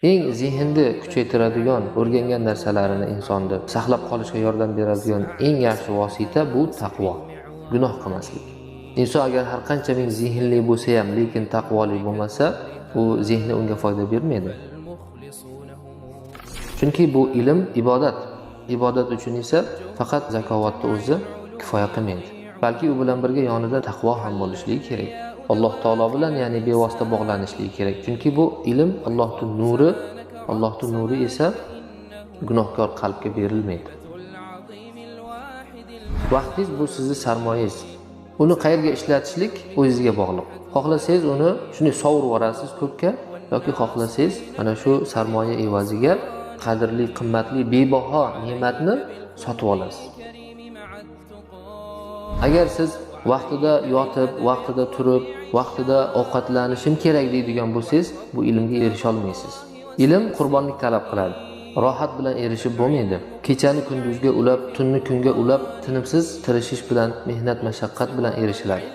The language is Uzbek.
eng zehnni kuchaytiradigan, o'rgangan narsalarini insonni saqlab qolishga yordam beradigan eng yaxshi vosita bu taqvo, gunoh qilmaslik. Inson agar har qancha ming zehnli bo'lsa ham, lekin taqvoli bo'lmasa, u zehni unga foyda bermaydi. Chunki bu ilm ibodat. Ibodat uchun esa faqat zakovatni o'zi kifoya qilmaydi. Balki u bilan birga yonida taqvo ham bo'lishligi kerak. Alloh taolo bilan ya'ni bevosita bog'lanishligi kerak. Chunki bu ilm Allohning nuri esa gunohkor qalbga berilmaydi. Vaqtingiz bu sizning sarmoyangiz. Uni qayerga ishlatishlik o'zingizga bog'liq. Xohlasangiz uni shuni sovurib yuborasiz ko'kka yoki xohlasangiz mana shu sarmoya evaziga qadrli, qimmatli, bebaho ne'matni sotib olasiz. Agar siz vaqtida yotib, vaqtida turib, vaqtida ovqatlanishim kerak deydigan bo'lsangiz, bu ilmga erisha olmaysiz. Ilm qurbonlik talab qiladi. Rohat bilan erishib bo'lmaydi. Kechani kunduzga ulab, tunni kunga ulab, tinimsiz tirishish bilan, mehnat mashaqqat bilan erishiladi.